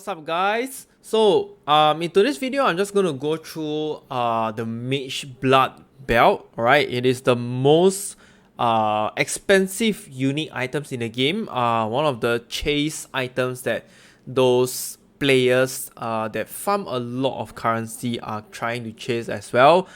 what's up guys? In today's video, I'm just going to go through the MAGEBLOOD belt. Alright, it is the most expensive unique items in the game. One of the chase items that those players that farm a lot of currency are trying to chase as well.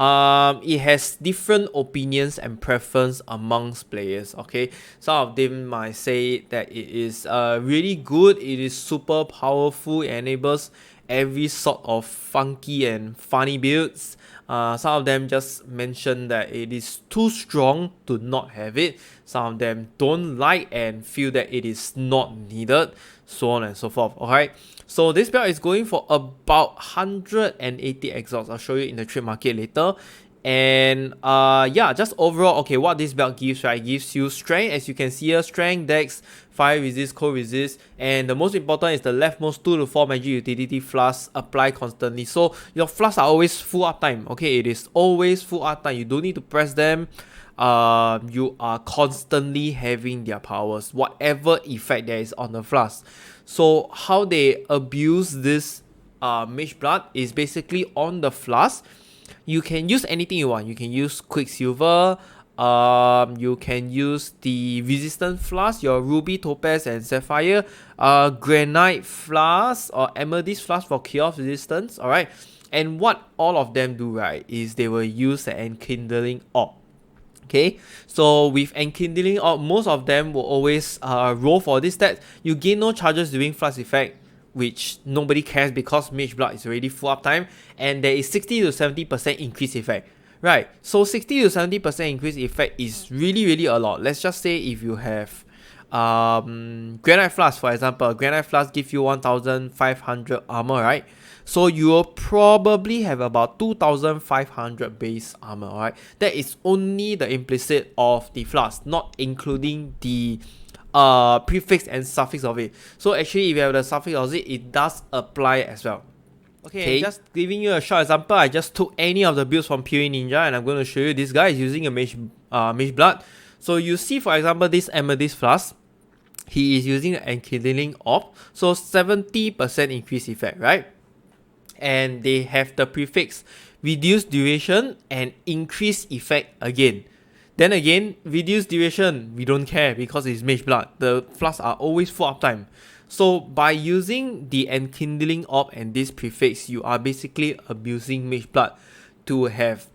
It has different opinions and preference amongst players. Okay, some of them might say that it is really good, it is super powerful, it enables every sort of funky and funny builds. Some of them just mention that it is too strong to not have it. Some of them don't like and feel that it is not needed, so on and so forth. Alright, so this belt is going for about 180 exalts. I'll show you in the trade market later. And yeah, just overall, okay, what this belt gives, right? It gives you strength, as you can see here, strength, dex, fire resist, cold resist, and the most important is the leftmost 2 to 4 magic utility flasks apply constantly. So your flasks are always full uptime. Okay, it is always full uptime. You don't need to press them. You are constantly having their powers, whatever effect there is on the flask. So how they abuse this MAGEBLOOD is basically on the flask. You can use anything you want. You can use Quicksilver, you can use the resistant flask, your ruby, topaz and sapphire, granite flask or amethyst flask for chaos resistance. Alright, and what all of them do, right, is they will use the enkindling orb. Okay, so with enkindling orb, most of them will always roll for this stat. You gain no charges during flask effect, which nobody cares because MAGEBLOOD is already full uptime, and there is 60 to 70% increase effect. Right, so 60 to 70% increase effect is really a lot. Let's just say if you have granite flask, for example, granite flask give you 1500 armor, right? So you will probably have about 2500 base armor. Alright, that is only the implicit of the flask, not including the prefix and suffix of it. So actually, if you have the suffix of it, it does apply as well. Okay, just giving you a short example, I just took any of the builds from POE Ninja and I'm going to show you this guy is using a MAGEBLOOD. So you see, for example, this amethyst flask, he is using an enkindling orb, so 70% increase effect, right? And they have the prefix reduce duration and increase effect again. Then again, reduce duration, we don't care because it's MAGEBLOOD. The flasks are always full uptime. So by using the enkindling orb and this prefix, you are basically abusing MAGEBLOOD to have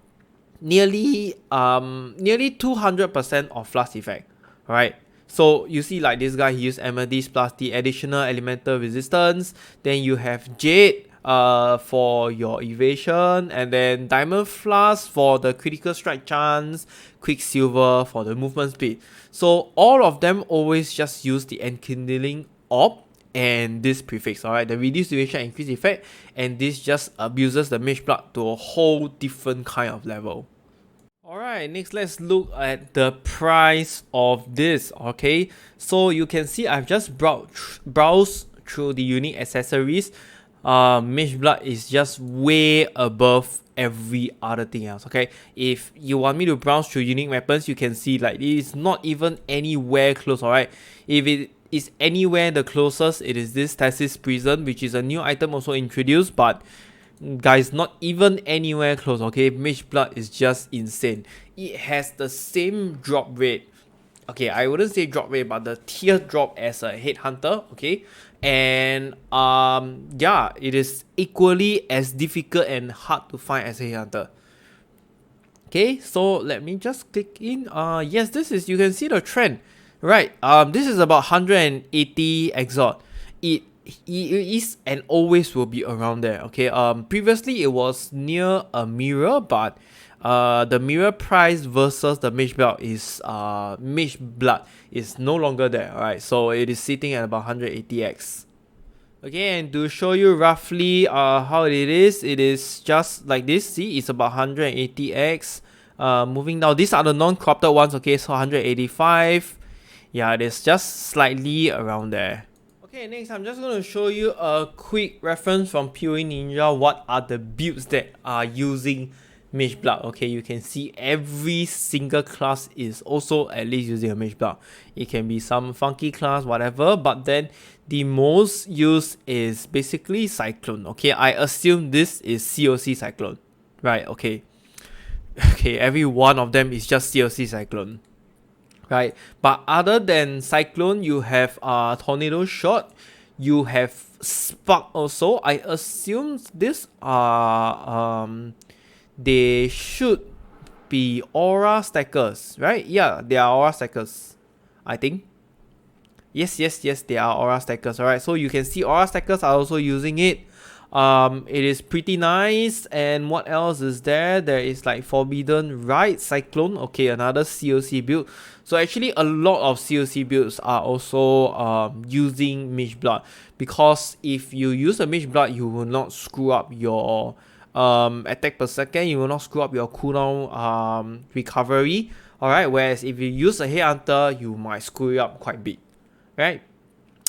nearly 200% of flask effect. Alright, so you see, like this guy, he used amethyst plus the additional elemental resistance. Then you have jade for your evasion, and then diamond flask for the critical strike chance, quicksilver for the movement speed. So all of them always just use the enkindling orb and this prefix. Alright, the reduce duration increase effect, and this just abuses the MAGEBLOOD to a whole different kind of level. Alright, next let's look at the price of this. Okay, so you can see I've just browsed through the unique accessories. MAGEBLOOD is just way above every other thing else. Okay, if you want me to browse through unique weapons, you can see like it is not even anywhere close. Alright, if it is anywhere the closest, it is this Stasis Prison, which is a new item also introduced, but guys, not even anywhere close. Okay, MAGEBLOOD is just insane. It has the same drop rate, okay, I wouldn't say drop rate, but the tier drop as a headhunter. Okay, and yeah, it is equally as difficult and hard to find as a headhunter. Okay, so let me just click in. Yes, this is, you can see the trend, right? This is about 180 exalt. It is and always will be around there. Okay, previously it was near a mirror, but the mirror price versus the MAGEBLOOD is no longer there. Alright, so it is sitting at about 180x. Okay, and to show you roughly how it is just like this. See, it's about 180x. Moving down, these are the non-corrupted ones. Okay, so 185. Yeah, it is just slightly around there. Okay, next I'm just going to show you a quick reference from POE Ninja. What are the builds that are using Mage Blood. Okay, you can see every single class is also at least using a Mage Blood. It can be some funky class, whatever, but then the most used is basically Cyclone. Okay, I assume this is COC Cyclone, right? Okay, okay, every one of them is just COC Cyclone, right? But other than Cyclone, you have Tornado Shot, you have Spark also. I assume this they should be aura stackers, right? Yeah, they are aura stackers, I think. Yes, they are aura stackers. Alright, so you can see aura stackers are also using it. It is pretty nice. And what else is there? There is like Forbidden Rite, Cyclone. Okay, another COC build. So actually a lot of COC builds are also using Mage Blood, because if you use a Mage Blood, you will not screw up your attack per second, you will not screw up your cooldown recovery. Alright, whereas if you use a Headhunter, you might screw it up quite big, right?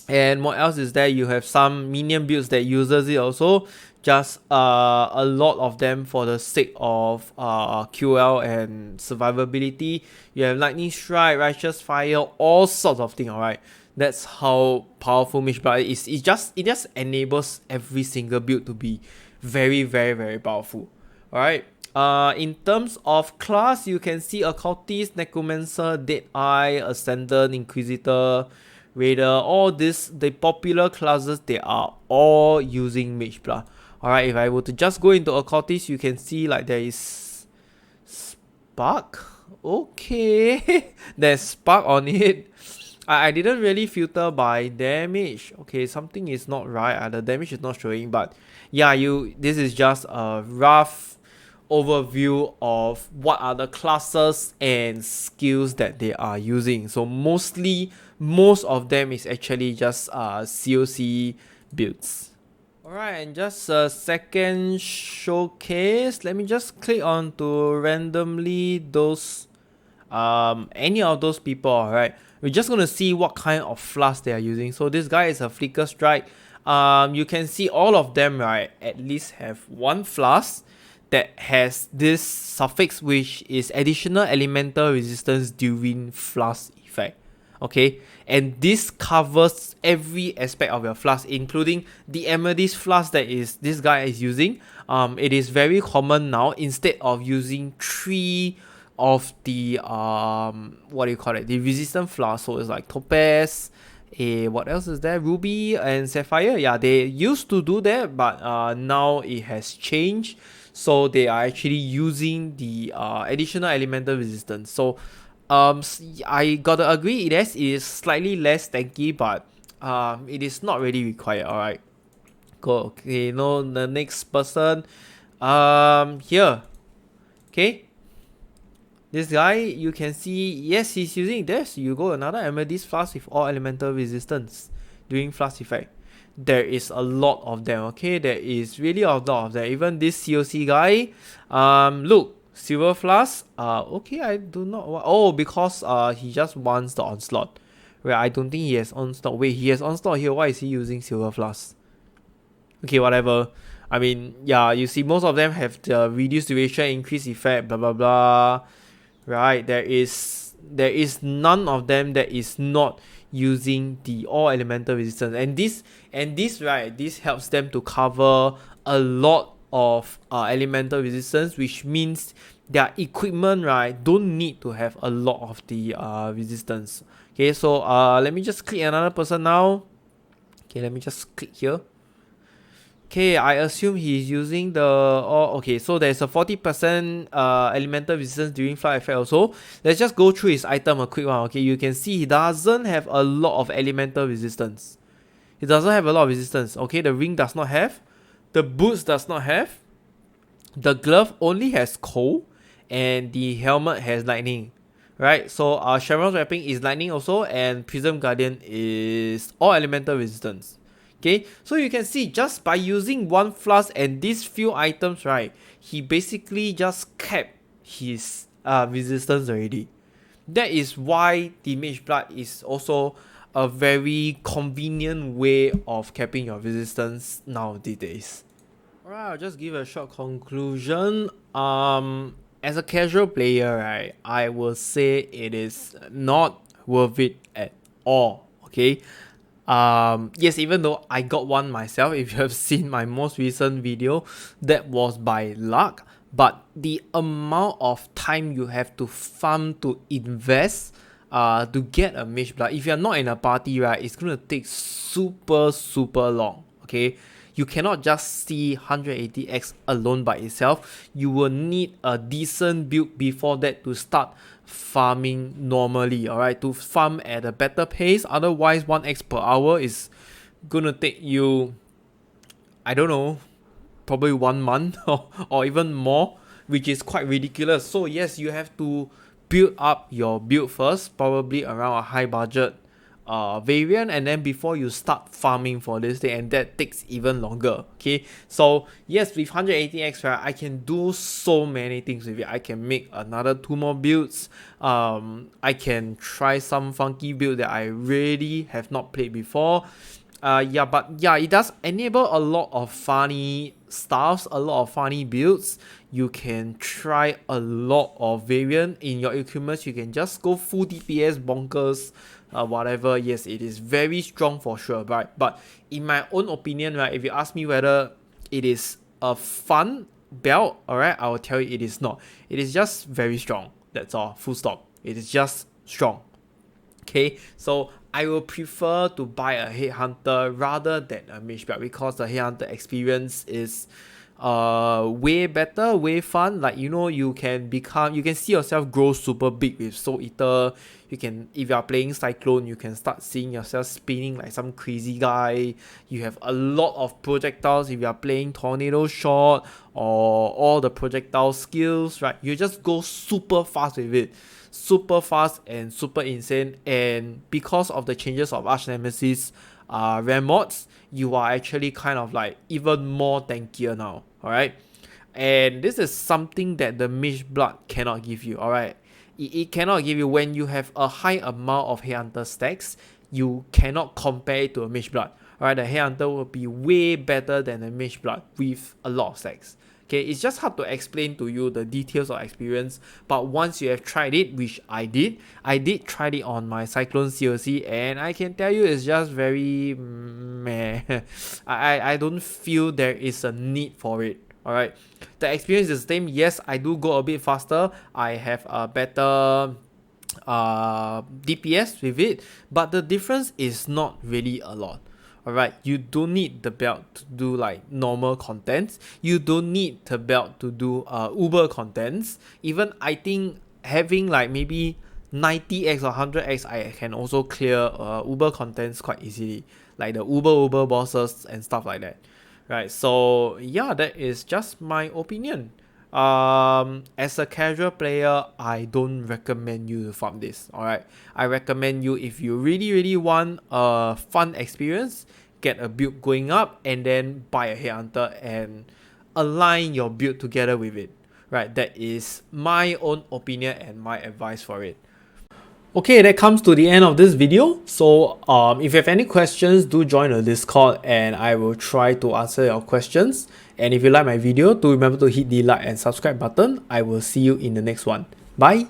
And what else is there? You have some minion builds that uses it also, just a lot of them for the sake of QL and survivability. You have Lightning Strike, Righteous Fire, all sorts of things. Alright, that's how powerful Mage Blood is. It just enables every single build to be very, very, very powerful. Alright. In terms of class, you can see Occultist, Necromancer, Deadeye, Ascendant, Inquisitor, Raider, all this, the popular classes, they are all using Mage Blood. Alright, if I were to just go into Occultist, you can see like there is Spark. Okay, there's Spark on it. I didn't really filter by damage. Okay, something is not right. The damage is not showing, but yeah, this is just a rough overview of what are the classes and skills that they are using. So most of them is actually just COC builds. Alright, and just a second showcase. Let me just click on to randomly those any of those people. Alright, we're just gonna see what kind of flask they are using. So this guy is a Flicker Strike. You can see all of them, right, at least have one flask that has this suffix, which is additional elemental resistance during flask effect. Okay, and this covers every aspect of your flask, including the amethyst flask that is this guy is using. It is very common now. Instead of using 3 of the what do you call it, the resistant flask, so it's like topaz, what else is there, ruby and sapphire. Yeah, they used to do that, but now it has changed, so they are actually using the additional elemental resistance. So I gotta agree, it is slightly less tanky, but it is not really required. Alright, go. Okay, the next person here. Okay, this guy, you can see, yes, he's using this. You go another amethyst flask with all elemental resistance during flask effect. There is a lot of them. Okay, there is really a lot of them. Even this COC guy, look, silver flask. Okay, I do not want. Oh, because he just wants the onslaught. Wait, I don't think he has onslaught. Wait, he has onslaught here. Why is he using silver flask? Okay, whatever. I mean, yeah, you see, most of them have the reduced duration, increased effect, blah blah blah. Right, there is none of them that is not using the all elemental resistance, and this right, this helps them to cover a lot of elemental resistance, which means their equipment, right, don't need to have a lot of the resistance. Okay, so let me just click another person now. Okay, let me just click here. Okay, I assume he's using the... okay, so there's a 40% elemental resistance during fly effect also. Let's just go through his item a quick one. Okay, you can see he doesn't have a lot of elemental resistance. He doesn't have a lot of resistance. Okay, the ring does not have. The boots does not have. The glove only has cold. And the helmet has lightning. Right, so Sharon's wrapping is lightning also. And Prism Guardian is all elemental resistance. Okay, so you can see just by using one flask and these few items, right, he basically just capped his resistance already. That is why the Mage Blood is also a very convenient way of capping your resistance nowadays. Alright, I'll just give a short conclusion. As a casual player, right, I will say it is not worth it at all. Okay. Yes, even though I got one myself, if you have seen my most recent video, that was by luck. But the amount of time you have to farm to invest to get a mage blood, if you're not in a party, right, it's gonna take super long. Okay, you cannot just see 180x alone by itself. You will need a decent build before that to start farming normally, alright, to farm at a better pace. Otherwise 1x per hour is gonna take you, I don't know, probably 1 month or even more, which is quite ridiculous. So yes, you have to build up your build first, probably around a high budget variant, and then before you start farming for this thing, and that takes even longer. Okay, so yes, with 180x, right, I can do so many things with it. I can make another 2 more builds. I can try some funky build that I really have not played before. It does enable a lot of funny stuffs, a lot of funny builds. You can try a lot of variant in your equipment. You can just go full DPS bonkers, whatever. Yes, it is very strong for sure, right? But in my own opinion, right, if you ask me whether it is a fun belt, alright, I will tell you it is not. It is just very strong. That's all. Full stop. It is just strong. Okay, so I will prefer to buy a headhunter rather than a mage belt, because the headhunter experience is way better, way fun. Like, you know, you can see yourself grow super big with Soul Eater. You can, if you are playing Cyclone, you can start seeing yourself spinning like some crazy guy. You have a lot of projectiles if you are playing Tornado Shot or all the projectile skills, right? You just go super fast with it. Super fast and super insane, and because of the changes of Arch Nemesis RAM mods, you are actually kind of like even more tankier now, alright? And this is something that the Mage Blood cannot give you, alright? It cannot give you. When you have a high amount of Headhunter stacks, you cannot compare it to a Mage Blood, alright? The Headhunter will be way better than the Mage Blood with a lot of stacks. Okay, it's just hard to explain to you the details of experience, but once you have tried it, which I did try it on my Cyclone COC, and I can tell you it's just very meh. I don't feel there is a need for it. Alright, the experience is the same. Yes, I do go a bit faster. I have a better DPS with it, but the difference is not really a lot. Alright, you don't need the belt to do like normal contents. You don't need the belt to do Uber contents. Even I think having like maybe 90x or 100x, I can also clear Uber contents quite easily. Like the Uber bosses and stuff like that. Right, so yeah, that is just my opinion. As a casual player, I don't recommend you to farm this. Alright, I recommend you, if you really want a fun experience, get a build going up and then buy a headhunter and align your build together with it. Right, that is my own opinion and my advice for it. Okay, that comes to the end of this video. So if you have any questions, do join the Discord and I will try to answer your questions. And if you like my video, do remember to hit the like and subscribe button. I will see you in the next one. Bye.